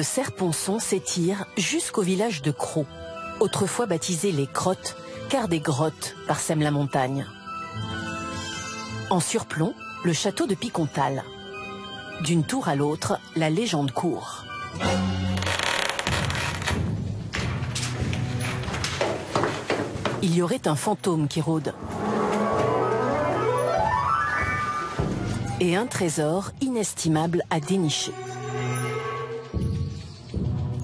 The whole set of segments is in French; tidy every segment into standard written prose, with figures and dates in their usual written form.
de Serre-Ponçon s'étire jusqu'au village de Crau, autrefois baptisé les Crottes, car des grottes parsèment la montagne. En surplomb, le château de Picontal. D'une tour à l'autre, la légende court. Il y aurait un fantôme qui rôde. Et un trésor inestimable à dénicher.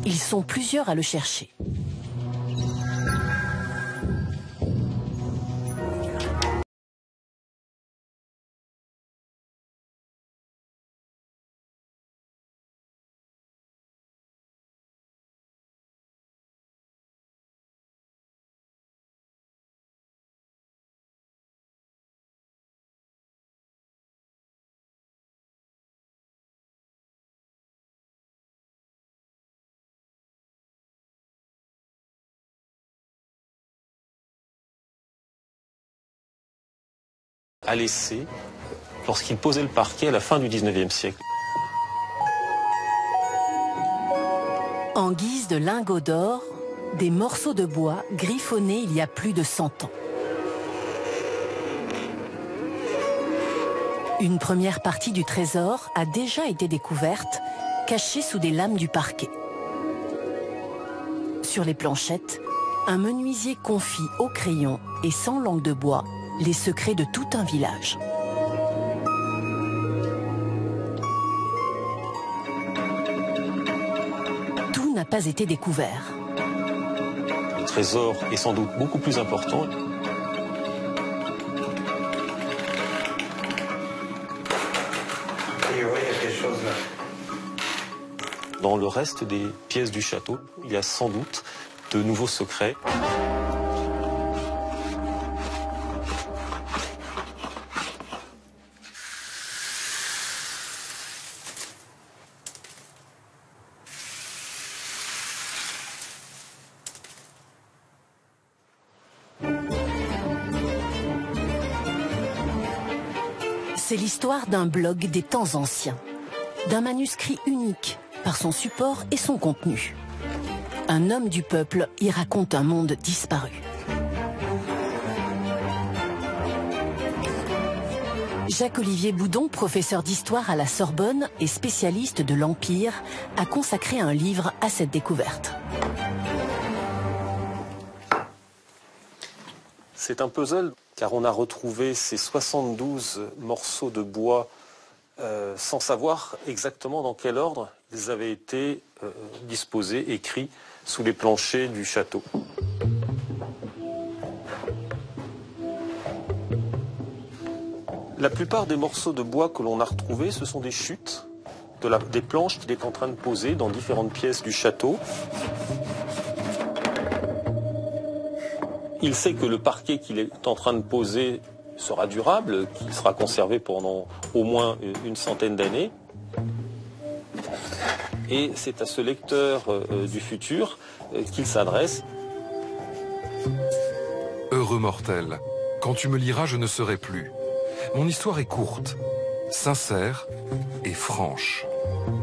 Ils sont plusieurs à le chercher. A laissé lorsqu'il posait le parquet à la fin du 19e siècle. En guise de lingots d'or, des morceaux de bois griffonnés il y a plus de 100 ans. Une première partie du trésor a déjà été découverte, cachée sous des lames du parquet. Sur les planchettes, un menuisier confie au crayon et sans langue de bois les secrets de tout un village. Tout n'a pas été découvert. Le trésor est sans doute beaucoup plus important. Il y a quelque chose là. Dans le reste des pièces du château, il y a sans doute de nouveaux secrets. C'est l'histoire d'un blog des temps anciens, d'un manuscrit unique par son support et son contenu. Un homme du peuple y raconte un monde disparu. Jacques-Olivier Boudon, professeur d'histoire à la Sorbonne et spécialiste de l'Empire, a consacré un livre à cette découverte. C'est un puzzle car on a retrouvé ces 72 morceaux de bois sans savoir exactement dans quel ordre ils avaient été disposés, écrits sous les planchers du château. La plupart des morceaux de bois que l'on a retrouvés, ce sont des chutes, des planches qu'il est en train de poser dans différentes pièces du château. Il sait que le parquet qu'il est en train de poser sera durable, qu'il sera conservé pendant au moins une centaine d'années. Et c'est à ce lecteur du futur qu'il s'adresse. Heureux mortel, quand tu me liras, je ne serai plus. Mon histoire est courte, sincère et franche.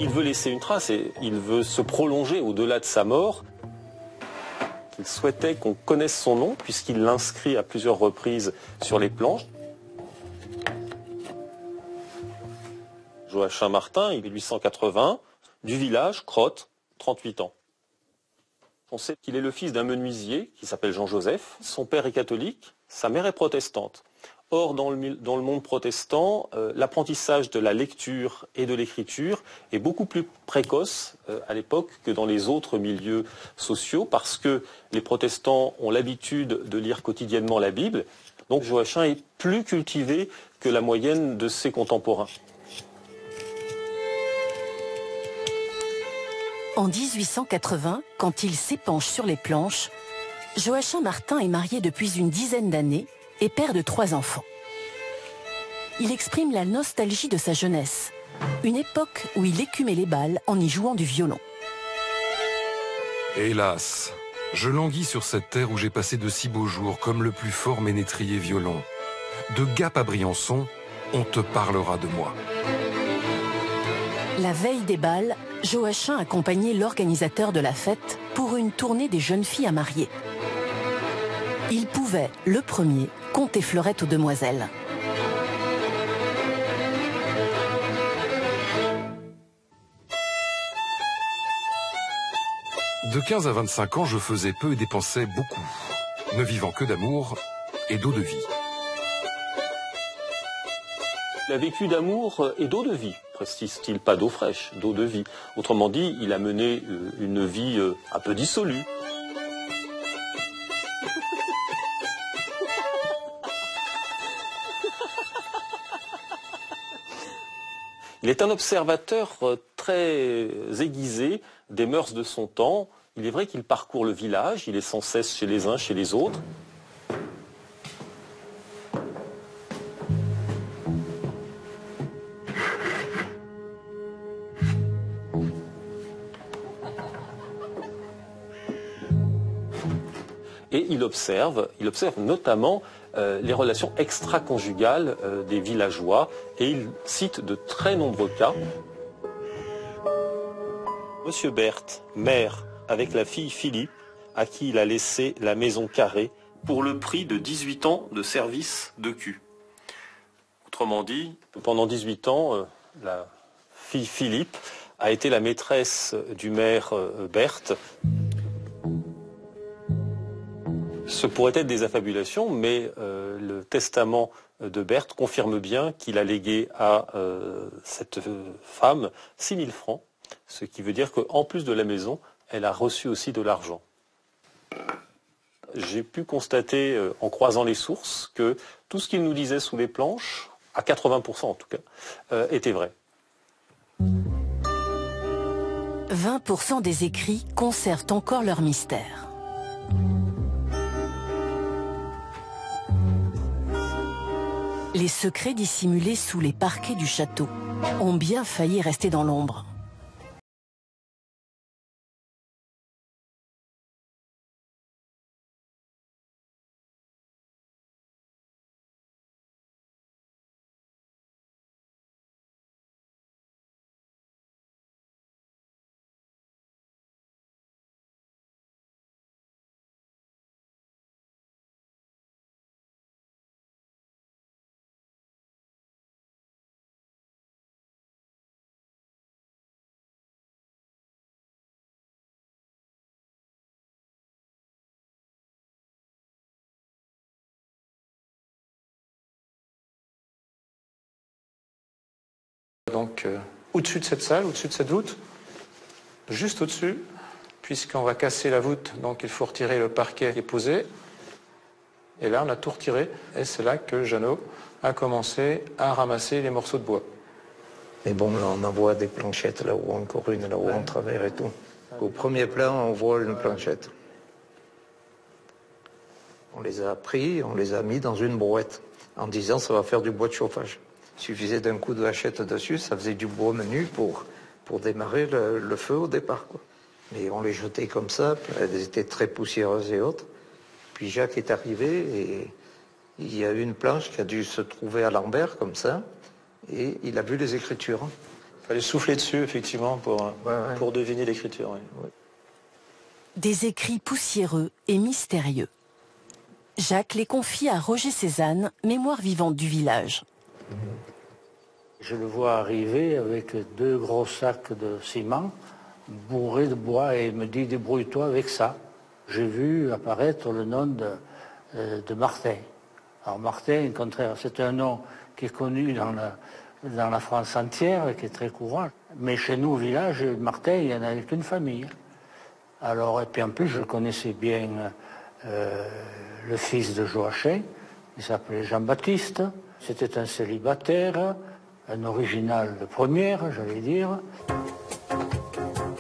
Il veut laisser une trace et il veut se prolonger au-delà de sa mort. Il souhaitait qu'on connaisse son nom puisqu'il l'inscrit à plusieurs reprises sur les planches. Joachim Martin, 1880, du village, Crotte, 38 ans. On sait qu'il est le fils d'un menuisier qui s'appelle Jean-Joseph. Son père est catholique, sa mère est protestante. Or, dans le monde protestant, l'apprentissage de la lecture et de l'écriture est beaucoup plus précoce à l'époque que dans les autres milieux sociaux parce que les protestants ont l'habitude de lire quotidiennement la Bible. Donc Joachim est plus cultivé que la moyenne de ses contemporains. En 1880, quand il s'épanche sur les planches, Joachim Martin est marié depuis une dizaine d'années et père de 3 enfants. Il exprime la nostalgie de sa jeunesse, une époque où il écumait les balles en y jouant du violon. Hélas, je languis sur cette terre où j'ai passé de si beaux jours comme le plus fort ménétrier violon. De Gap à Briançon, on te parlera de moi. La veille des balles, Joachim accompagnait l'organisateur de la fête pour une tournée des jeunes filles à marier. Il pouvait, le premier, compter fleurette aux demoiselles. De 15 à 25 ans, je faisais peu et dépensais beaucoup, ne vivant que d'amour et d'eau de vie. Il a vécu d'amour et d'eau de vie, précise-t-il, pas d'eau fraîche, d'eau de vie. Autrement dit, il a mené une vie un peu dissolue. Il est un observateur très aiguisé des mœurs de son temps. Il est vrai qu'il parcourt le village, il est sans cesse chez les uns, chez les autres. Et il observe notamment les relations extra-conjugales des villageois, et il cite de très nombreux cas. Monsieur Berthe, maire, avec la fille Philippe, à qui il a laissé la maison carrée pour le prix de 18 ans de service de cul. Autrement dit, pendant 18 ans, la fille Philippe a été la maîtresse du maire Berthe. Ce pourrait être des affabulations, mais le testament de Berthe confirme bien qu'il a légué à cette femme 6 000 francs, ce qui veut dire qu'en plus de la maison, elle a reçu aussi de l'argent. J'ai pu constater, en croisant les sources, que tout ce qu'il nous disait sous les planches, à 80% en tout cas, était vrai. 20% des écrits conservent encore leur mystère. Les secrets dissimulés sous les parquets du château ont bien failli rester dans l'ombre. Donc au-dessus de cette salle, au-dessus de cette voûte, juste au-dessus, puisqu'on va casser la voûte, donc il faut retirer le parquet qui est posé. Et là, on a tout retiré, et c'est là que Jeannot a commencé à ramasser les morceaux de bois. Mais bon, là, on en voit des planchettes, là où encore une, là où en travers et tout. Au premier plan, on voit une planchette. On les a pris, on les a mis dans une brouette, en disant ça va faire du bois de chauffage. Il suffisait d'un coup de hachette dessus, ça faisait du bois menu pour démarrer le feu au départ, quoi. Mais on les jetait comme ça, elles étaient très poussiéreuses et autres. Puis Jacques est arrivé et il y a eu une planche qui a dû se trouver à Lambert, comme ça, et il a vu les écritures. Il fallait souffler dessus, effectivement, pour deviner l'écriture. Ouais. Des écrits poussiéreux et mystérieux. Jacques les confie à Roger Cézanne, mémoire vivante du village. Je le vois arriver avec 2 gros sacs de ciment bourrés de bois et il me dit « débrouille-toi avec ça ». J'ai vu apparaître le nom de Martin. Alors Martin, au contraire, c'est un nom qui est connu dans la France entière et qui est très courant. Mais chez nous au village, Martin, il n'y en avait qu'une famille. Alors, et puis en plus, je connaissais bien le fils de Joachim, il s'appelait Jean-Baptiste. C'était un célibataire, un original de première, j'allais dire.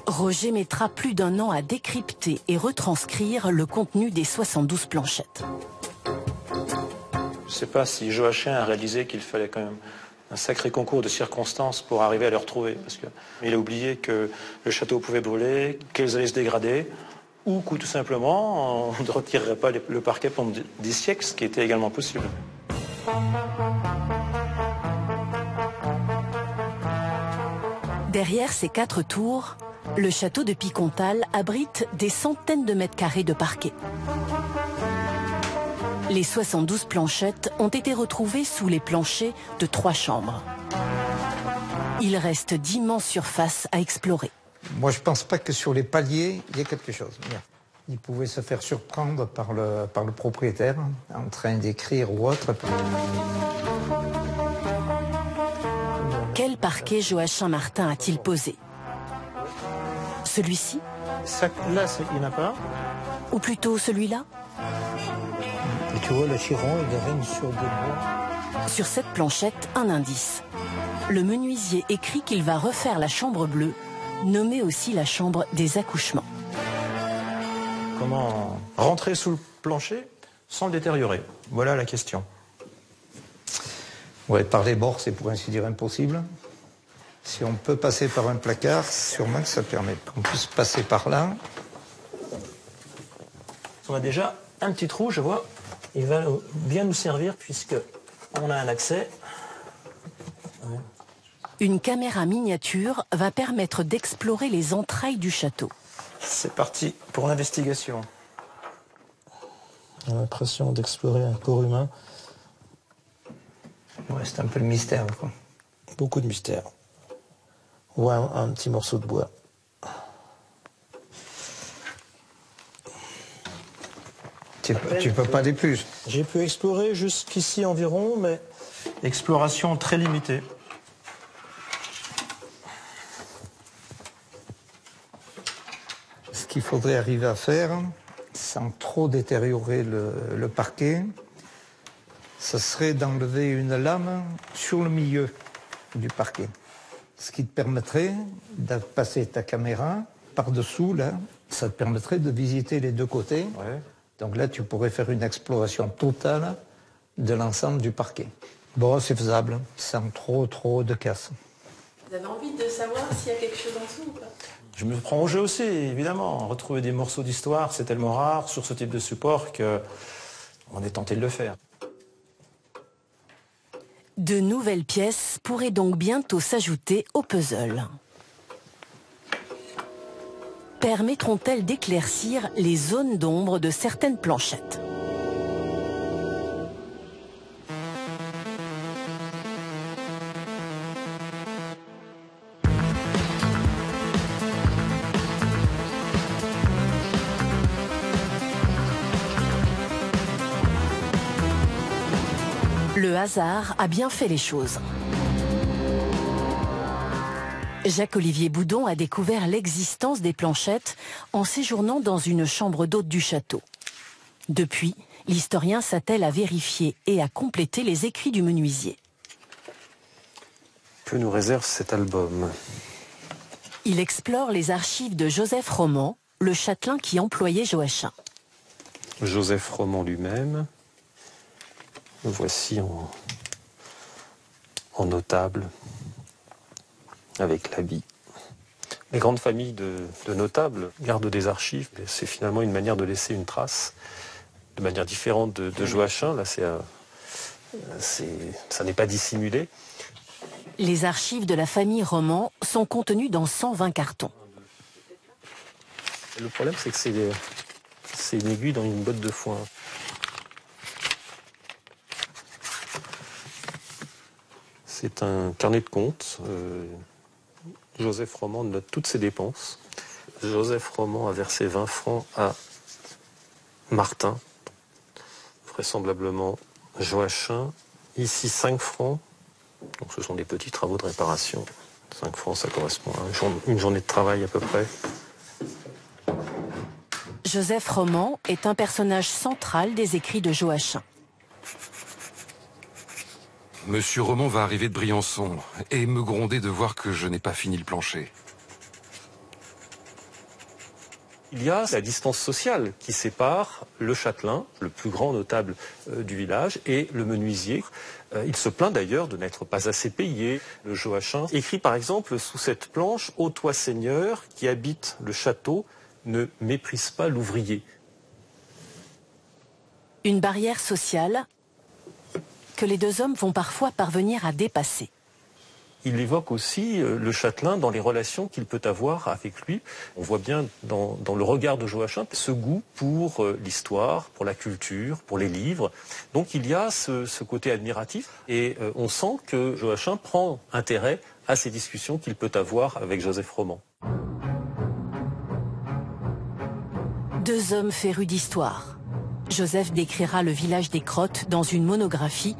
Roger mettra plus d'1 an à décrypter et retranscrire le contenu des 72 planchettes. Je ne sais pas si Joachim a réalisé qu'il fallait quand même un sacré concours de circonstances pour arriver à les retrouver. Parce qu'il a oublié que le château pouvait brûler, qu'elles allaient se dégrader, ou que tout simplement, on ne retirerait pas le parquet pendant des siècles, ce qui était également possible. Derrière ces 4 tours, le château de Picontal abrite des centaines de mètres carrés de parquet. Les 72 planchettes ont été retrouvées sous les planchers de 3 chambres. Il reste d'immenses surfaces à explorer. Moi, je ne pense pas que sur les paliers, il y ait quelque chose. Il pouvait se faire surprendre par le propriétaire, en train d'écrire ou autre. Quel parquet Joachim Martin a-t-il posé? Celui-ci? Là, il n'y en a pas. Ou plutôt celui-là? Et tu vois, le chiron, il règne sur des bois. Sur cette planchette, un indice. Le menuisier écrit qu'il va refaire la chambre bleue, nommée aussi la chambre des accouchements. Comment rentrer sous le plancher sans le détériorer? Voilà la question. Ouais, par les bords, c'est pour ainsi dire impossible. Si on peut passer par un placard, sûrement que ça permet qu'on puisse passer par là. On a déjà un petit trou, je vois. Il va bien nous servir puisque on a un accès. Une caméra miniature va permettre d'explorer les entrailles du château. C'est parti pour l'investigation. On a l'impression d'explorer un corps humain. Ouais, c'est un peu le mystère, quoi. Beaucoup de mystère. Ou un petit morceau de bois. Tu peux pas aller plus. J'ai pu explorer jusqu'ici environ, mais exploration très limitée. Ce qu'il faudrait arriver à faire, sans trop détériorer le parquet, ce serait d'enlever une lame sur le milieu du parquet. Ce qui te permettrait de passer ta caméra par-dessous, là. Ça te permettrait de visiter les deux côtés. Ouais. Donc là, tu pourrais faire une exploration totale de l'ensemble du parquet. Bon, c'est faisable, sans trop de casse. Vous avez envie de savoir s'il y a quelque chose en dessous ou pas? Je me prends au jeu aussi, évidemment. Retrouver des morceaux d'histoire, c'est tellement rare sur ce type de support qu'on est tenté de le faire. De nouvelles pièces pourraient donc bientôt s'ajouter au puzzle. Permettront-elles d'éclaircir les zones d'ombre de certaines planchettes? Le hasard a bien fait les choses. Jacques-Olivier Boudon a découvert l'existence des planchettes en séjournant dans une chambre d'hôte du château. Depuis, l'historien s'attelle à vérifier et à compléter les écrits du menuisier. Que nous réserve cet album? Il explore les archives de Joseph Roman, le châtelain qui employait Joachim. Joseph Roman lui-même. Le voici en notable, avec l'habit. Les grandes familles de notables gardent des archives. C'est finalement une manière de laisser une trace, de manière différente de Joachim. Là, ça n'est pas dissimulé. Les archives de la famille Roman sont contenues dans 120 cartons. Le problème, c'est que c'est une aiguille dans une botte de foin. C'est un carnet de comptes. Joseph Roman note toutes ses dépenses. Joseph Roman a versé 20 francs à Martin, vraisemblablement Joachim. Ici 5 francs. Donc ce sont des petits travaux de réparation. 5 francs, ça correspond à une journée de travail à peu près. Joseph Roman est un personnage central des écrits de Joachim. Monsieur Roman va arriver de Briançon et me gronder de voir que je n'ai pas fini le plancher. Il y a la distance sociale qui sépare le châtelain, le plus grand notable du village, et le menuisier. Il se plaint d'ailleurs de n'être pas assez payé. Le Joachim écrit par exemple sous cette planche « Ô toi Seigneur qui habite le château, ne méprise pas l'ouvrier ». Une barrière sociale que les deux hommes vont parfois parvenir à dépasser. il évoque aussi le châtelain dans les relations qu'il peut avoir avec lui. On voit bien dans le regard de Joachim ce goût pour l'histoire, pour la culture, pour les livres. Donc il y a ce côté admiratif et on sent que Joachim prend intérêt à ces discussions qu'il peut avoir avec Joseph Roman. Deux hommes férus d'histoire. Joseph décrira le village des Crottes dans une monographie,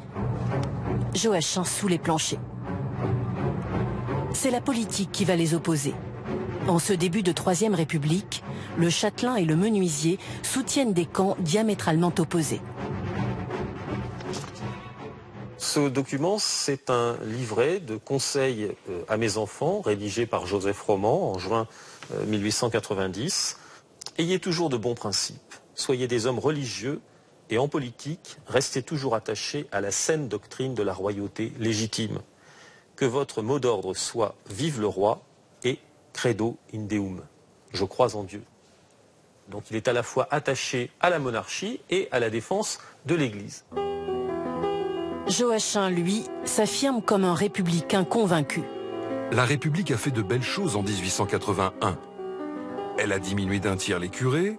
Joachim sous les planchers. C'est la politique qui va les opposer. En ce début de Troisième République, le châtelain et le menuisier soutiennent des camps diamétralement opposés. Ce document, c'est un livret de conseils à mes enfants, rédigé par Joseph Roman en juin 1890. Ayez toujours de bons principes, soyez des hommes religieux et en politique, restez toujours attachés à la saine doctrine de la royauté légitime. Que votre mot d'ordre soit « Vive le roi » et « Credo in Deum ». Je crois en Dieu. Donc il est à la fois attaché à la monarchie et à la défense de l'Église. Joachim, lui, s'affirme comme un républicain convaincu. La République a fait de belles choses en 1881. Elle a diminué d'un tiers les curés,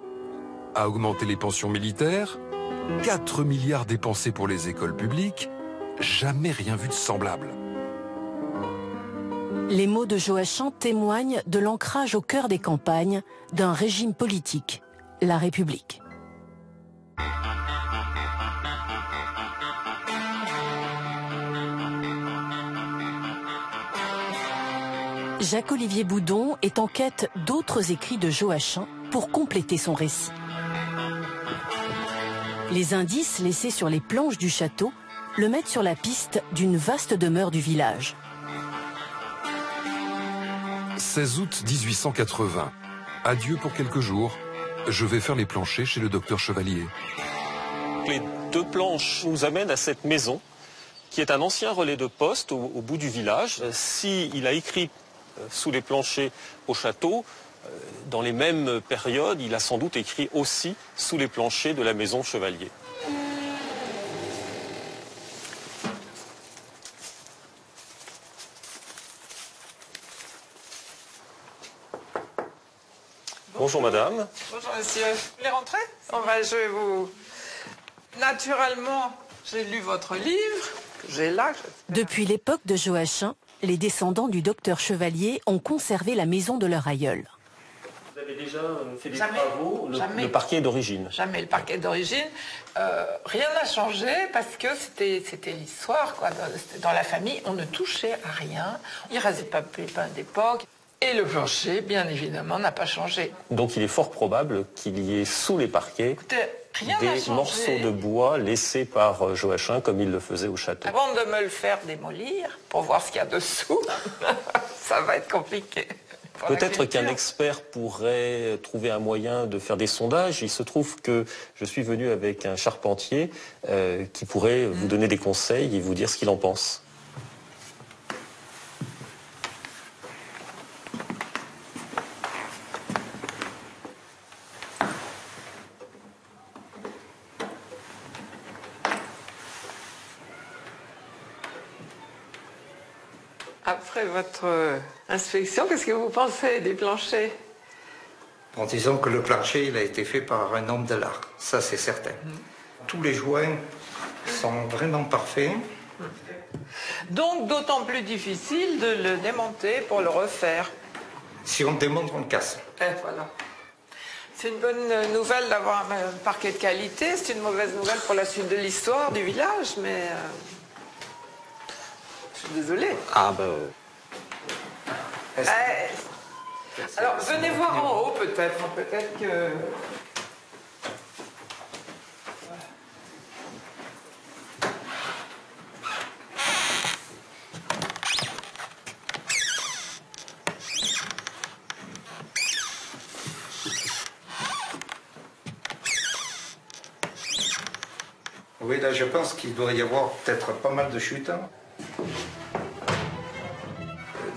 a augmenté les pensions militaires, 4 milliards dépensés pour les écoles publiques, jamais rien vu de semblable. Les mots de Joachim témoignent de l'ancrage au cœur des campagnes d'un régime politique, la République. Jacques-Olivier Boudon est en quête d'autres écrits de Joachim pour compléter son récit. Les indices laissés sur les planches du château le mettent sur la piste d'une vaste demeure du village. 16 août 1880. Adieu pour quelques jours. Je vais faire les planchers chez le docteur Chevalier. Les deux planches nous amènent à cette maison qui est un ancien relais de poste au bout du village. S'il a écrit sous les planchers au château, dans les mêmes périodes, il a sans doute écrit aussi sous les planchers de la maison Chevalier. Bonjour madame. Bonjour monsieur. Vous voulez rentrer? Je vais vous... Naturellement, j'ai lu votre livre, que j'ai là. Depuis l'époque de Joachim, les descendants du docteur Chevalier ont conservé la maison de leur aïeul. Vous avez déjà fait des travaux, le parquet d'origine? Jamais le parquet d'origine. Rien n'a changé parce que c'était l'histoire, quoi. Dans la famille, on ne touchait à rien. Il ne restait pas les peint d'époque. Et le plancher, bien évidemment, n'a pas changé. Donc il est fort probable qu'il y ait sous les parquets des morceaux de bois laissés par Joachim comme il le faisait au château. Avant de me le faire démolir, pour voir ce qu'il y a dessous, ça va être compliqué. Peut-être qu'un expert pourrait trouver un moyen de faire des sondages. Il se trouve que je suis venu avec un charpentier qui pourrait vous donner des conseils et vous dire ce qu'il en pense. Après votre inspection, qu'est-ce que vous pensez des planchers? En disant que le plancher, il a été fait par un homme de l'art, ça c'est certain. Tous les joints sont vraiment parfaits. Donc d'autant plus difficile de le démonter pour le refaire. Si on démonte, on le casse. Voilà. C'est une bonne nouvelle d'avoir un parquet de qualité, c'est une mauvaise nouvelle pour la suite de l'histoire du village, mais... Je suis désolée. Ah ben... Alors, venez voir en haut, peut-être. Peut-être que... Oui, là, je pense qu'il doit y avoir peut-être pas mal de chutes.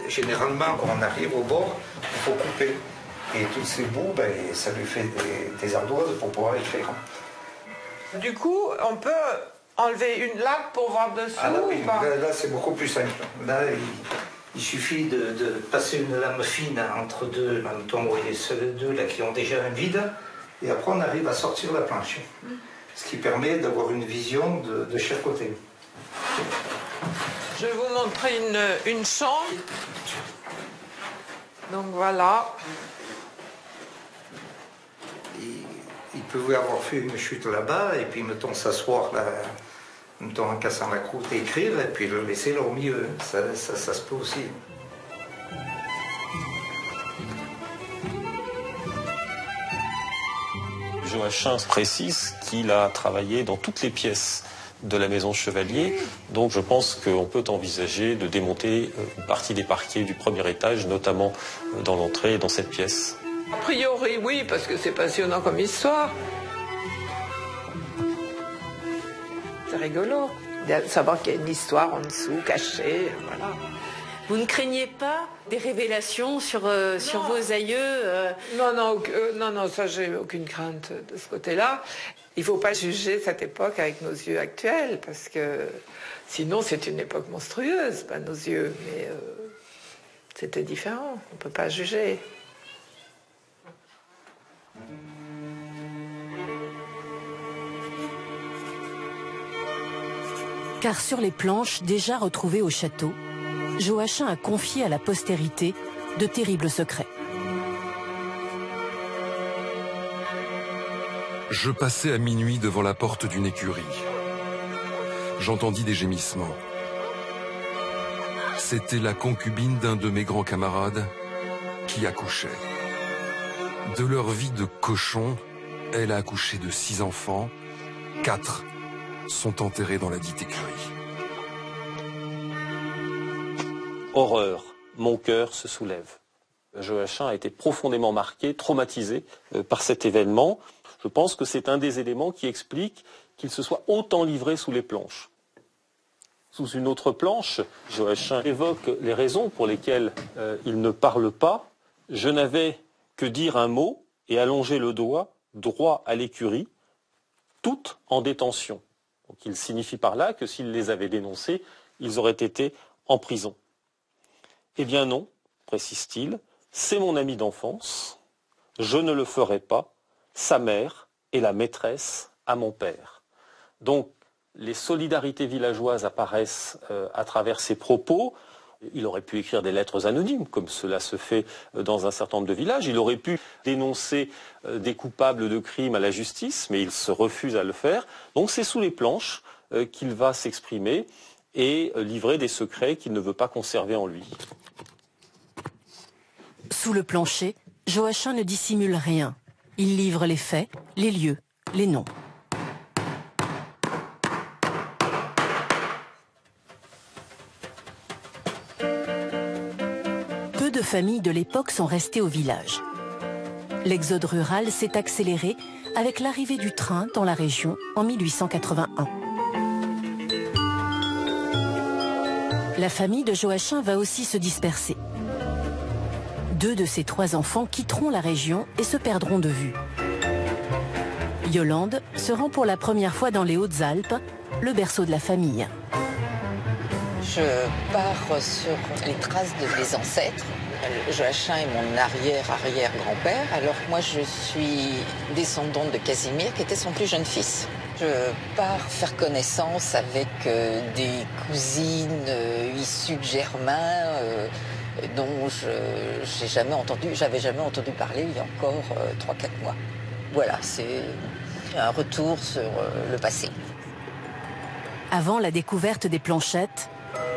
Généralement, quand on arrive au bord, il faut couper. Et tous ces bouts, ça lui fait des ardoises pour pouvoir écrire. Du coup, on peut enlever une latte pour voir dessous? Ah là, oui, ou pas? là c'est beaucoup plus simple. Là, Il suffit de passer une lame fine entre deux, mettons, vous voyez ceux deux là qui ont déjà un vide, et après on arrive à sortir la planche. Ce qui permet d'avoir une vision de chaque côté. Je vais vous montrer une chambre. Donc voilà. Il pouvait avoir fait une chute là-bas, et puis mettons s'asseoir là, mettons en cassant la croûte et écrire, et puis le laisser là au milieu. Ça se peut aussi. Joachim précise qu'il a travaillé dans toutes les pièces de la maison Chevalier, donc je pense qu'on peut envisager de démonter une partie des parquets du premier étage, notamment dans l'entrée et dans cette pièce. A priori, oui, parce que c'est passionnant comme histoire. C'est rigolo de savoir qu'il y a une histoire en dessous, cachée, voilà. Vous ne craignez pas des révélations sur vos aïeux Non, ça, j'ai aucune crainte de ce côté-là. Il ne faut pas juger cette époque avec nos yeux actuels, parce que sinon, c'est une époque monstrueuse, pas nos yeux, mais c'était différent, on ne peut pas juger. Car sur les planches déjà retrouvées au château, Joachim a confié à la postérité de terribles secrets. Je passais à minuit devant la porte d'une écurie. J'entendis des gémissements. C'était la concubine d'un de mes grands camarades qui accouchait. De leur vie de cochon, elle a accouché de 6 enfants, 4 sont enterrés dans la dite écurie. Horreur, mon cœur se soulève. Joachim a été profondément marqué, traumatisé par cet événement. Je pense que c'est un des éléments qui explique qu'il se soit autant livré sous les planches. Sous une autre planche, Joachim évoque les raisons pour lesquelles il ne parle pas. Je n'avais que dire un mot et allonger le doigt droit à l'écurie, toutes en détention. Donc il signifie par là que s'il les avait dénoncés, ils auraient été en prison. Eh bien non, précise-t-il, c'est mon ami d'enfance, je ne le ferai pas, sa mère est la maîtresse à mon père. Donc les solidarités villageoises apparaissent à travers ses propos. Il aurait pu écrire des lettres anonymes, comme cela se fait dans un certain nombre de villages. Il aurait pu dénoncer des coupables de crimes à la justice, mais il se refuse à le faire. Donc c'est sous les planches qu'il va s'exprimer et livrer des secrets qu'il ne veut pas conserver en lui. Sous le plancher, Joachim ne dissimule rien. Il livre les faits, les lieux, les noms. Peu de familles de l'époque sont restées au village. L'exode rural s'est accéléré avec l'arrivée du train dans la région en 1881. La famille de Joachim va aussi se disperser. 2 de ses 3 enfants quitteront la région et se perdront de vue. Yolande se rend pour la première fois dans les Hautes-Alpes, le berceau de la famille. Je pars sur les traces de mes ancêtres. Joachim est mon arrière-arrière-grand-père, alors que moi je suis descendante de Casimir, qui était son plus jeune fils. Je pars faire connaissance avec des cousines issues de Germain, dont j'avais jamais entendu parler il y a encore 3-4 mois. Voilà, c'est un retour sur le passé. Avant la découverte des planchettes,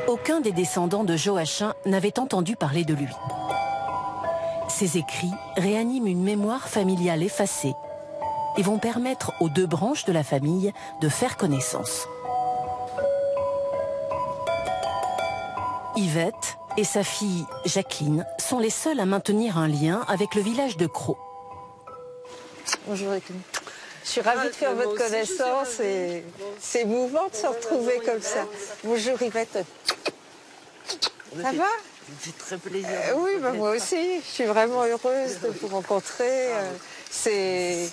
aucun des descendants de Joachim n'avait entendu parler de lui. Ces écrits réaniment une mémoire familiale effacée et vont permettre aux 2 branches de la famille de faire connaissance. Yvette et sa fille Jacqueline sont les seules à maintenir un lien avec le village de Crau. Bonjour Étienne. Je suis ravie de faire votre connaissance et c'est émouvant de se retrouver comme ça. Bonjour Yvette. Ça va? Ça me fait très plaisir. Oui, moi aussi. Je suis vraiment heureuse de vous rencontrer. C'est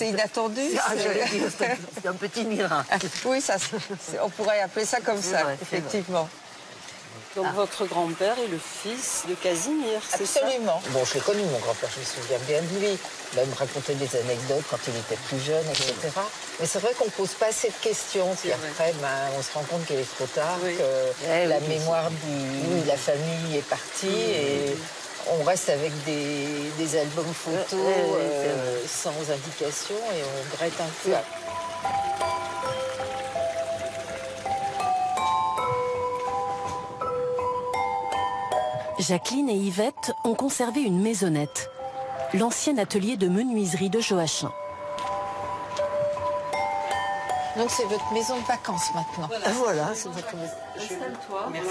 inattendu. C'est un petit miracle. Oui, on pourrait appeler ça comme ça, effectivement. Donc votre grand-père est le fils de Casimir, c'est ça? Absolument. Bon, je l'ai connu, mon grand-père, je me souviens bien de lui. Il me racontait des anecdotes quand il était plus jeune, etc. Mais c'est vrai qu'on ne pose pas cette question. Puis après, on se rend compte qu'il est trop tard, que la mémoire de la famille est partie et on reste avec des albums photos sans indication et on regrette un peu. Jacqueline et Yvette ont conservé une maisonnette, l'ancien atelier de menuiserie de Joachim. Donc c'est votre maison de vacances maintenant. Voilà, c'est votre maison. Installe-toi. Merci.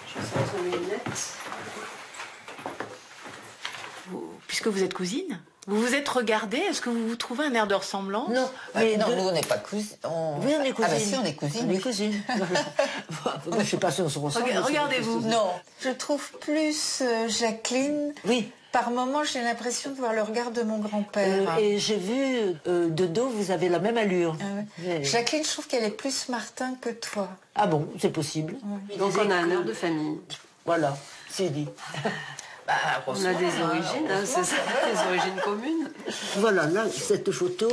Je sors mes lunettes. Puisque vous êtes cousine, vous vous êtes regardée, est-ce que vous vous trouvez un air de ressemblance? Non, Mais non, nous on n'est pas cousines. Oui, on est cousines. Ah bah si, on est cousines. On est cousines. Je ne sais pas si on se ressemble. Regardez-vous. Non, je trouve plus Jacqueline. Oui. Par moments, j'ai l'impression de voir le regard de mon grand-père. Et j'ai vu, de dos, vous avez la même allure. Jacqueline, je trouve qu'elle est plus Martin que toi. Ah bon, c'est possible. Ouais. Donc on a un air de famille. Voilà, c'est dit. On a des origines, c'est ça, des origines communes. Voilà, là, cette photo,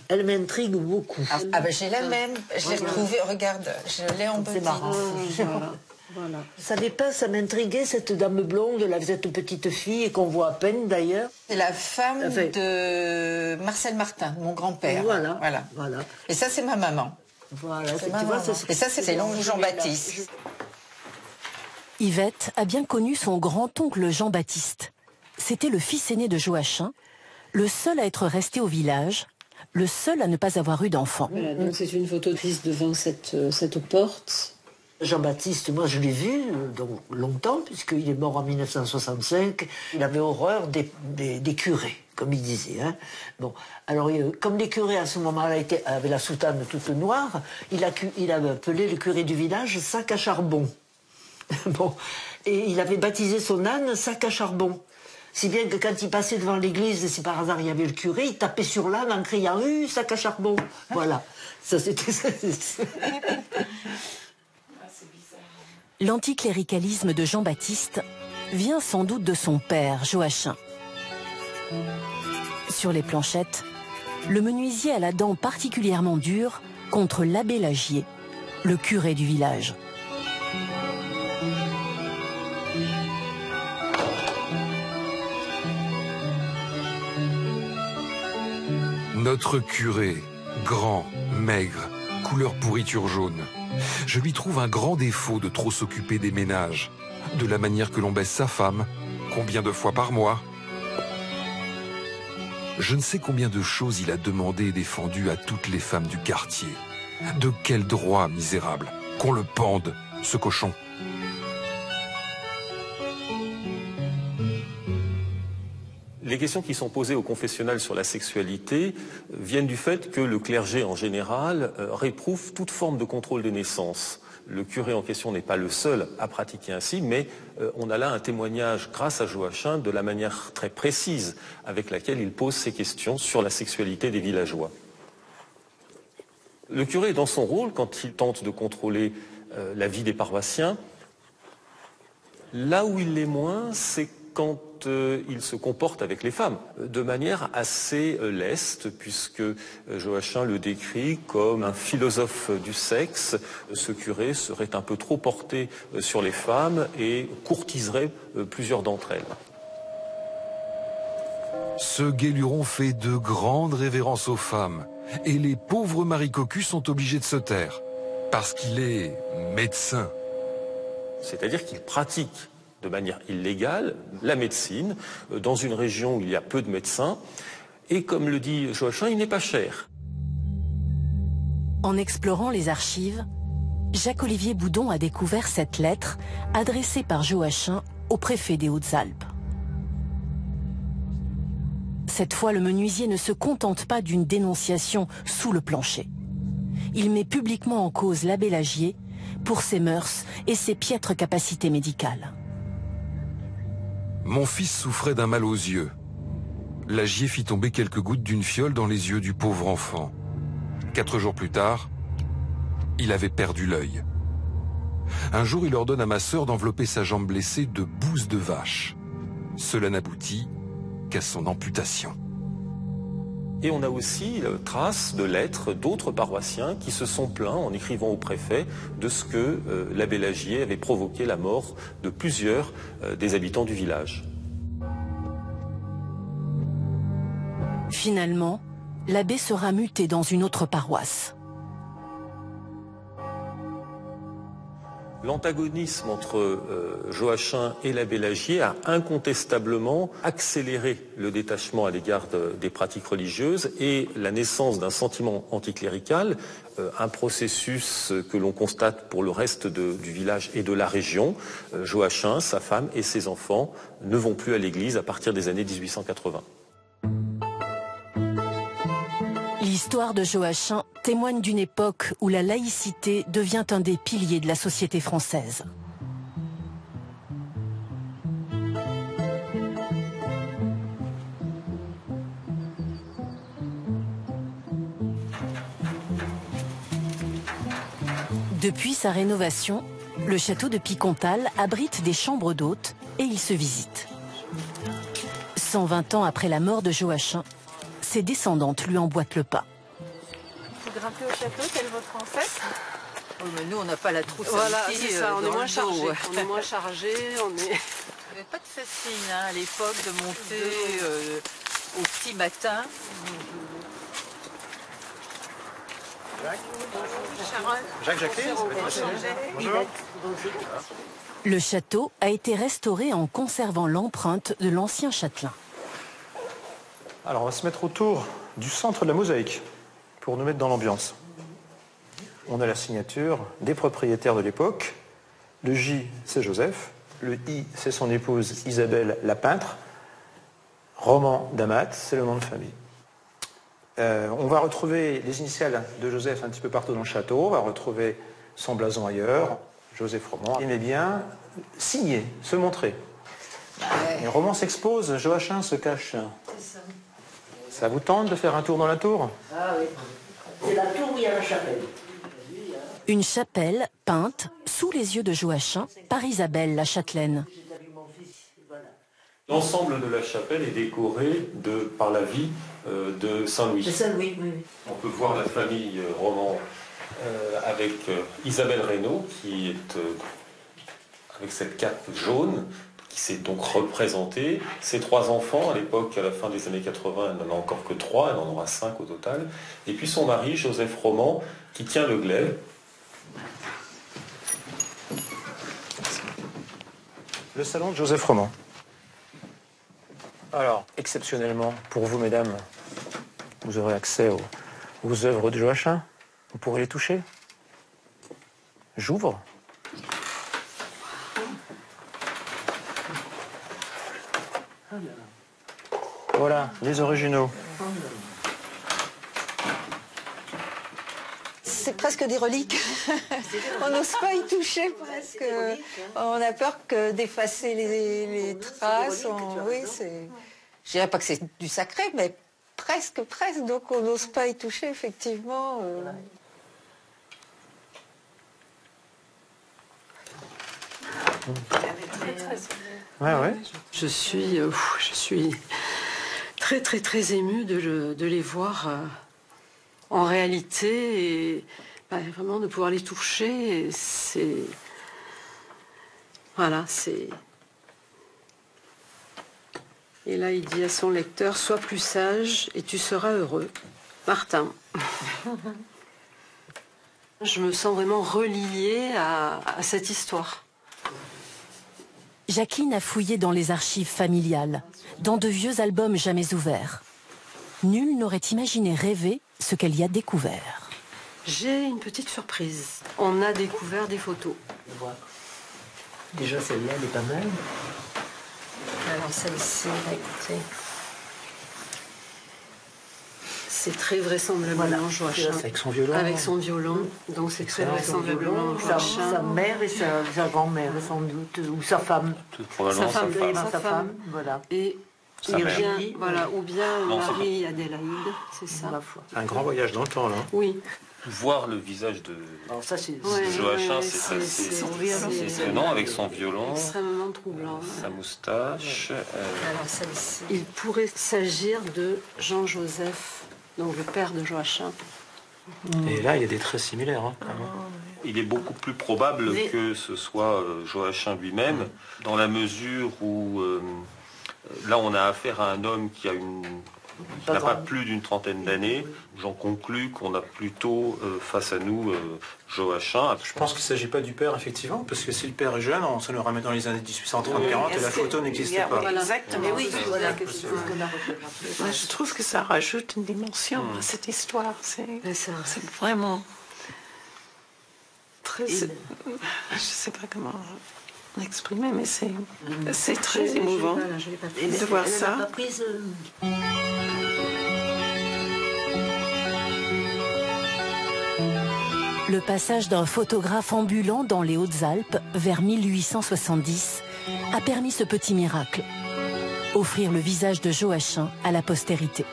elle m'intrigue beaucoup. Ah ben j'ai la même, j'ai retrouvé, regarde, je l'ai en petit. C'est marrant. Voilà. Vous savez pas, ça m'intriguait, cette dame blonde, là, cette petite fille, et qu'on voit à peine d'ailleurs. C'est la femme de Marcel Martin, mon grand-père. Voilà. Et ça, c'est ma maman. Voilà, tu vois, et ça, c'est l'oncle Jean-Baptiste. Yvette a bien connu son grand-oncle Jean-Baptiste. C'était le fils aîné de Joachim, le seul à être resté au village, le seul à ne pas avoir eu d'enfant. Voilà, donc c'est une photo prise devant cette porte. Jean-Baptiste, moi je l'ai vu donc, longtemps, puisqu'il est mort en 1965. Il avait horreur des curés, comme il disait. Hein. Bon, alors, comme les curés à ce moment-là avaient la soutane toute noire, il a appelé le curé du village sac à charbon. Bon, et il avait baptisé son âne sac à charbon. Si bien que quand il passait devant l'église, si par hasard il y avait le curé, il tapait sur l'âne en criant « sac à charbon ». Voilà, ça c'était ça. L'anticléricalisme de Jean-Baptiste vient sans doute de son père, Joachim. Sur les planchettes, le menuisier a la dent particulièrement dure contre l'abbé Lagier, le curé du village. Notre curé, grand, maigre, couleur pourriture jaune. Je lui trouve un grand défaut de trop s'occuper des ménages, de la manière que l'on baisse sa femme, combien de fois par mois. Je ne sais combien de choses il a demandé et défendu à toutes les femmes du quartier. De quel droit, misérable, qu'on le pende, ce cochon. Les questions qui sont posées au confessionnal sur la sexualité viennent du fait que le clergé en général réprouve toute forme de contrôle des naissances. Le curé en question n'est pas le seul à pratiquer ainsi, mais on a là un témoignage grâce à Joachim de la manière très précise avec laquelle il pose ces questions sur la sexualité des villageois. Le curé est dans son rôle quand il tente de contrôler la vie des paroissiens. Là où il l'est moins, c'est quand il se comporte avec les femmes de manière assez leste, puisque Joachim le décrit comme un philosophe du sexe. Ce curé serait un peu trop porté sur les femmes et courtiserait plusieurs d'entre elles. Ce guéluron fait de grandes révérences aux femmes, et les pauvres maricocus sont obligés de se taire, parce qu'il est médecin. C'est-à-dire qu'il pratique de manière illégale la médecine dans une région où il y a peu de médecins, et comme le dit Joachim, il n'est pas cher. En explorant les archives, Jacques-Olivier Boudon a découvert cette lettre adressée par Joachim au préfet des Hautes-Alpes. Cette fois, le menuisier ne se contente pas d'une dénonciation sous le plancher. Il met publiquement en cause l'abbé Lagier pour ses mœurs et ses piètres capacités médicales. Mon fils souffrait d'un mal aux yeux. Lagier fit tomber quelques gouttes d'une fiole dans les yeux du pauvre enfant. 4 jours plus tard, il avait perdu l'œil. Un jour, il ordonne à ma sœur d'envelopper sa jambe blessée de bouse de vache. Cela n'aboutit qu'à son amputation. Et on a aussi trace de lettres d'autres paroissiens qui se sont plaints en écrivant au préfet de ce que l'abbé Lagier avait provoqué la mort de plusieurs des habitants du village. Finalement, l'abbé sera muté dans une autre paroisse. L'antagonisme entre Joachim et l'abbé Lagier a incontestablement accéléré le détachement à l'égard des pratiques religieuses et la naissance d'un sentiment anticlérical, un processus que l'on constate pour le reste du village et de la région. Joachim, sa femme et ses enfants ne vont plus à l'église à partir des années 1880. L'histoire de Joachim témoigne d'une époque où la laïcité devient un des piliers de la société française. Depuis sa rénovation, le château de Picontal abrite des chambres d'hôtes et il se visite. 120 ans après la mort de Joachim, ses descendantes lui emboîtent le pas. Vous grimpez au château, tel votre ancêtre? Oh, mais nous, on n'a pas la trousse. Voilà, à c'est ça, on est moins chargé. On est moins chargé, on est... Il n'y avait pas de fascine hein, à l'époque de monter au petit matin. Jacques Jacquet, bonjour. Le château a été restauré en conservant l'empreinte de l'ancien châtelain. Alors on va se mettre autour du centre de la mosaïque pour nous mettre dans l'ambiance. On a la signature des propriétaires de l'époque. Le J, c'est Joseph. Le I, c'est son épouse Isabelle, la peintre. Roman Damat, c'est le nom de famille. On va retrouver les initiales de Joseph un petit peu partout dans le château. On va retrouver son blason ailleurs. Joseph Roman aimait bien signer, se montrer. Ouais. Et Roman s'expose, Joachim se cache. C'est ça. Ça vous tente de faire un tour dans la tour? Ah oui. C'est la tour où il y a la chapelle. Une chapelle peinte sous les yeux de Joachim par Isabelle la châtelaine. L'ensemble de la chapelle est décoré par la vie de Saint-Louis. C'est Saint-Louis, oui. On peut voir la famille Roman avec Isabelle Reynaud qui est avec cette cape jaune qui s'est donc représentée. Ses 3 enfants, à l'époque, à la fin des années 80, elle n'en a encore que 3, elle en aura 5 au total. Et puis son mari, Joseph Roman, qui tient le glaive. Le salon de Joseph Roman. Alors, exceptionnellement, pour vous, mesdames, vous aurez accès aux œuvres de Joachim. Vous pourrez les toucher. J'ouvre. Voilà, les originaux. C'est presque des reliques. On n'ose pas y toucher presque. On a peur d'effacer les traces. Oui, c'est... Je dirais pas que c'est du sacré, mais presque. Donc on n'ose pas y toucher, effectivement. Ouais. Je suis très émue de les voir en réalité et vraiment de pouvoir les toucher. C'est voilà, c'est. Et là, il dit à son lecteur: sois plus sage et tu seras heureux. Martin. Je me sens vraiment reliée à cette histoire. Jacqueline a fouillé dans les archives familiales, dans de vieux albums jamais ouverts. Nul n'aurait imaginé rêver ce qu'elle y a découvert. J'ai une petite surprise. On a découvert des photos. Déjà, celle-là, elle est pas mal. Alors celle-ci, écoutez. C'est très vraisemblablement Joachim. Avec son violon. Avec son violon. Donc c'est très vraisemblablement Joachim. Sa mère et sa grand-mère, sans doute, ou sa femme. Probablement sa femme. Sa femme, voilà. Et sa mère. Voilà, ou bien Non, Marie Adélaïde, c'est ça. Un grand voyage dans le temps, là. Oui. Voir le visage de Alors ça, c'est... Joachim, c'est étonnant, avec son violon, Extrêmement troublant. sa moustache. Il pourrait s'agir de Jean-Joseph, donc le père de Joachim. Et là, il y a des traits similaires, hein, quand même. Il est beaucoup plus probable que ce soit Joachim lui-même, dans la mesure où là on a affaire à un homme qui n'a pas plus d'une trentaine d'années. J'en conclus qu'on a plutôt face à nous Joachim. Je pense qu'il ne s'agit pas du père, effectivement, parce que si le père est jeune, ça nous ramène dans les années 1830-40 et la photo n'existait pas. Exactement. oui, Voilà. Je trouve que ça rajoute une dimension à cette histoire. C'est vraiment très... Je ne sais pas comment l'exprimer, mais c'est très émouvant de voir ça. Le passage d'un photographe ambulant dans les Hautes-Alpes vers 1870 a permis ce petit miracle, offrir le visage de Joachim à la postérité.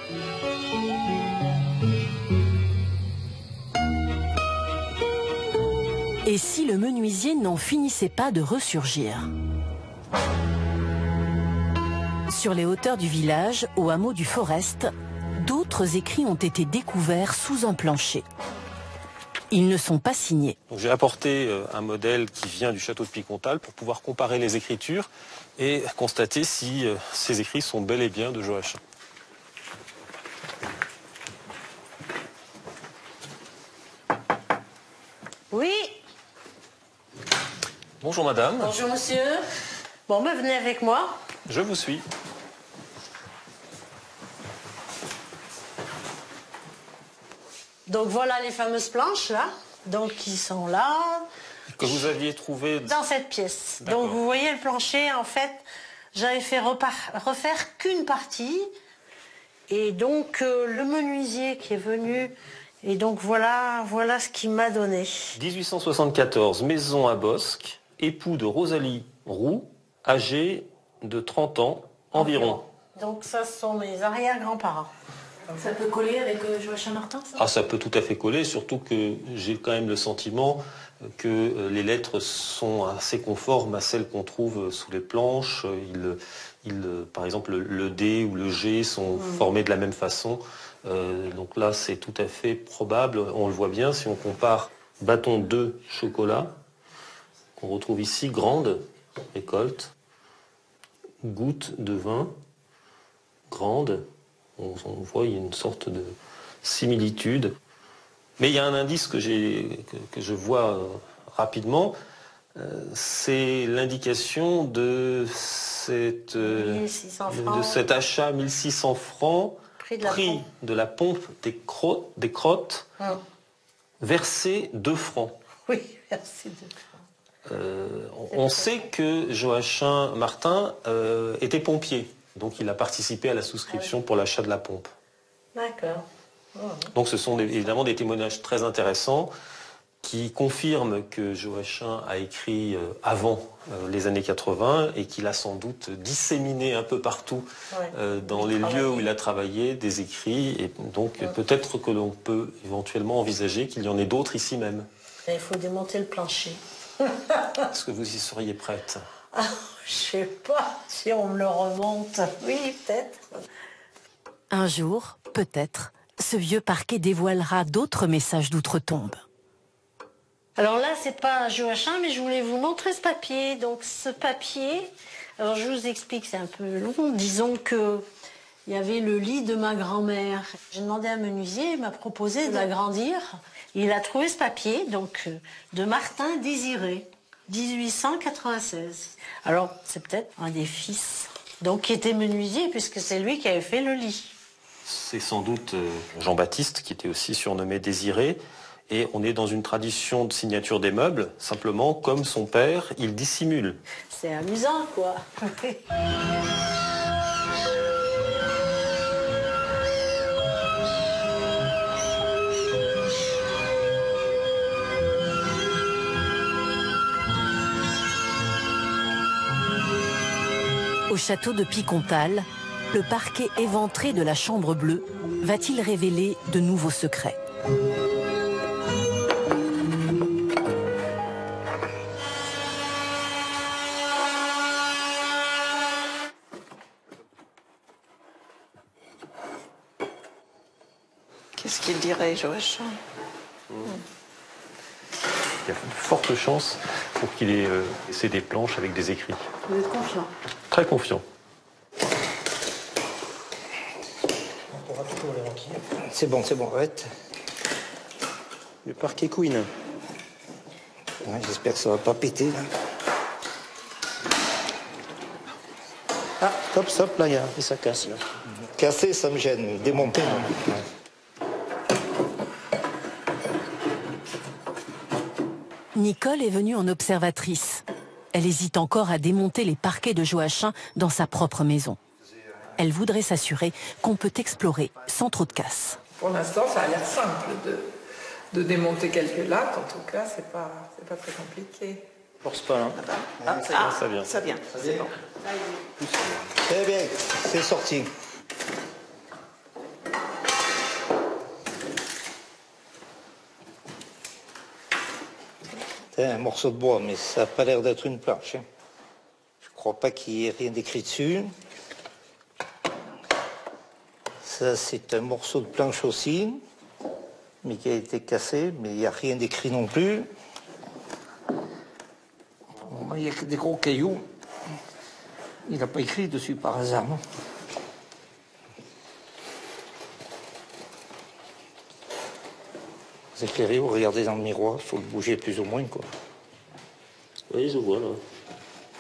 Et si le menuisier n'en finissait pas de ressurgir? Sur les hauteurs du village, au hameau du Forest, d'autres écrits ont été découverts sous un plancher. Ils ne sont pas signés. J'ai apporté un modèle qui vient du château de Picontal pour pouvoir comparer les écritures et constater si ces écrits sont bel et bien de Joachim. Oui. Bonjour madame. Bonjour monsieur. Bon, ben venez avec moi. Je vous suis. Donc voilà les fameuses planches là. Donc qui sont là. Que vous aviez trouvé dans cette pièce. Donc vous voyez le plancher, en fait, j'avais fait refaire qu'une partie. Et donc le menuisier qui est venu. Et donc voilà ce qu'il m'a donné. 1874, maison à Bosc, époux de Rosalie Roux, âgé de 30 ans environ. Donc ça, ce sont mes arrière-grands-parents. Ça peut coller avec Joachim Martin, ça? Ah, ça peut tout à fait coller, surtout que j'ai quand même le sentiment que les lettres sont assez conformes à celles qu'on trouve sous les planches. Par exemple, le D ou le G sont formés de la même façon. Donc là, c'est tout à fait probable. On le voit bien si on compare bâton de chocolat, qu'on retrouve ici, grande, récolte, goutte de vin, grande. On voit, il y a une sorte de similitude. Mais il y a un indice que je vois rapidement, c'est l'indication de cet achat 1600 francs, prix de la pompe des crottes, versé 2 francs. Oui, versé 2 francs. On sait que Joachim Martin était pompier. Donc il a participé à la souscription pour l'achat de la pompe. D'accord. Donc ce sont évidemment des témoignages très intéressants qui confirment que Joachim a écrit avant les années 80 et qu'il a sans doute disséminé un peu partout dans les lieux où il a travaillé des écrits. Et donc peut-être que l'on peut éventuellement envisager qu'il y en ait d'autres ici même. Et il faut démonter le plancher. Est-ce que vous y seriez prête ? Ah, je sais pas si on me le remonte. Oui, peut-être. Un jour, peut-être, ce vieux parquet dévoilera d'autres messages d'outre-tombe. Alors là, c'est pas Joachim, mais je voulais vous montrer ce papier. Donc ce papier, alors je vous explique, c'est un peu long. Disons que il y avait le lit de ma grand-mère. J'ai demandé à un menuisier, il m'a proposé de l'agrandir. Il a trouvé ce papier, donc de Martin Désiré. 1896. Alors, c'est peut-être un des fils, donc qui était menuisier, puisque c'est lui qui avait fait le lit. C'est sans doute Jean-Baptiste, qui était aussi surnommé Désiré, et on est dans une tradition de signature des meubles, simplement, comme son père, il dissimule. C'est amusant, quoi. Au château de Picontal, le parquet éventré de la chambre bleue va-t-il révéler de nouveaux secrets? Qu'est-ce qu'il dirait, Joachim? Il y a une forte chance pour qu'il ait laissé des planches avec des écrits. Vous êtes confiant? Très confiant. C'est bon, arrête. Le parquet Queen. Ouais, j'espère que ça va pas péter, là. Ah, top, stop, là, et ça casse, là. Casser, ça me gêne. Démonter, non. Nicole est venue en observatrice. Elle hésite encore à démonter les parquets de Joachim dans sa propre maison. Elle voudrait s'assurer qu'on peut explorer sans trop de casse. Pour l'instant, ça a l'air simple de démonter quelques lattes. En tout cas, c'est pas très compliqué. Force pas, là. Ça vient. Ça vient, c'est bon. Très bien, c'est sorti. C'est un morceau de bois, mais ça n'a pas l'air d'être une planche. Hein. Je crois pas qu'il y ait rien d'écrit dessus. Ça, c'est un morceau de planche aussi, mais qui a été cassé, mais il n'y a rien d'écrit non plus. Il y a que des gros cailloux. Il n'a pas écrit dessus par hasard, non? Vous éclairez, vous regardez dans le miroir, il faut le bouger plus ou moins, quoi. Oui, je vois, là.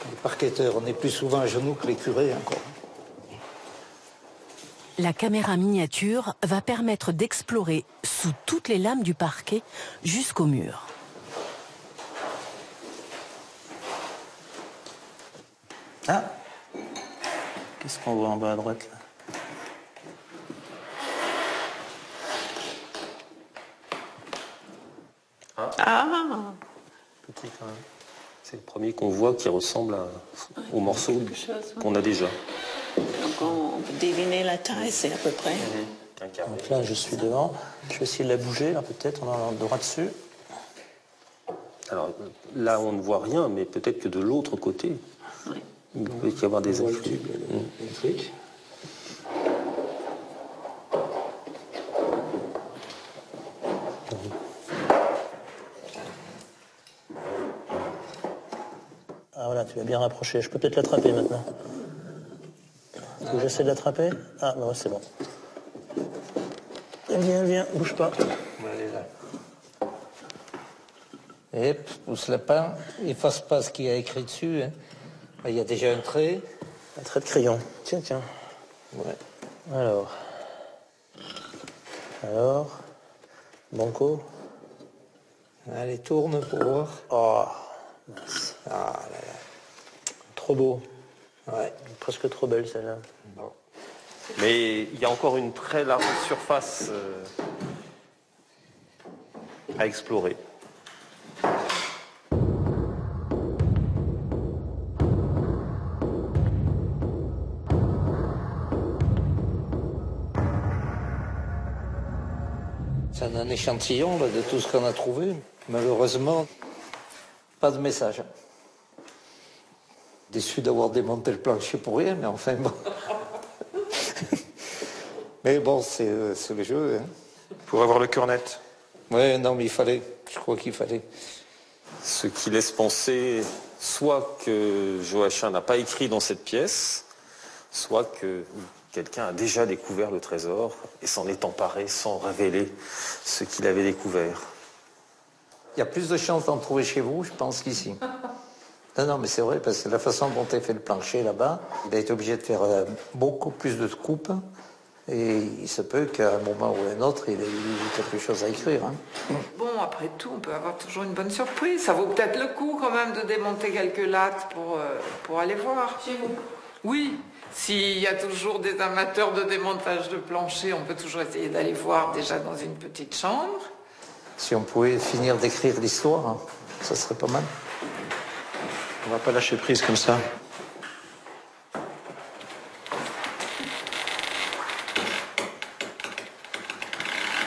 Le parquetteur, on est plus souvent à genoux que les curés, encore. La caméra miniature va permettre d'explorer sous toutes les lames du parquet jusqu'au mur. Ah, qu'est-ce qu'on voit en bas à droite, là? Petit quand même. C'est le premier qu'on voit qui ressemble au morceau qu'on a déjà. Donc on peut deviner la taille, c'est à peu près. Donc là, je suis devant. Je vais essayer de la bouger, là, peut-être. On a le droit dessus. Alors là, on ne voit rien, mais peut-être que de l'autre côté, il peut y avoir des écrits. Ah voilà, tu vas bien rapprocher. Je peux peut-être l'attraper maintenant. Est-ce que j'essaie de l'attraper? Ah, bah ouais, c'est bon. Viens, bouge pas. Allez, là. Et pousse la pain, efface pas ce qu'il y a écrit dessus. Hein. Il y a déjà un trait. Un trait de crayon. Tiens. Ouais. Alors, Banco. Allez, tourne pour voir. Oh, Ah là là. trop beau. Ouais. Presque trop belle, celle-là. Bon. Mais il y a encore une très large surface à explorer. C'est un échantillon là, de tout ce qu'on a trouvé. Malheureusement, pas de message. Déçu d'avoir démonté le plancher pour rien, mais enfin bon. Mais bon, c'est le jeu. Hein. Pour avoir le cœur net. Ouais, non, mais il fallait. Je crois qu'il fallait. Ce qui laisse penser soit que Joachim n'a pas écrit dans cette pièce, soit que quelqu'un a déjà découvert le trésor et s'en est emparé sans révéler ce qu'il avait découvert. Il y a plus de chances d'en trouver chez vous, je pense, qu'ici. Non, mais c'est vrai, parce que la façon dont est fait le plancher là-bas, il a été obligé de faire beaucoup plus de coupes. Et il se peut qu'à un moment ou à un autre, il ait eu quelque chose à écrire. Hein. Bon, après tout, on peut avoir toujours une bonne surprise. Ça vaut peut-être le coup quand même de démonter quelques lattes pour aller voir. Chez vous? Oui, s'il y a toujours des amateurs de démontage de plancher, on peut toujours essayer d'aller voir déjà dans une petite chambre. Si on pouvait finir d'écrire l'histoire, hein, ça serait pas mal. On va pas lâcher prise comme ça.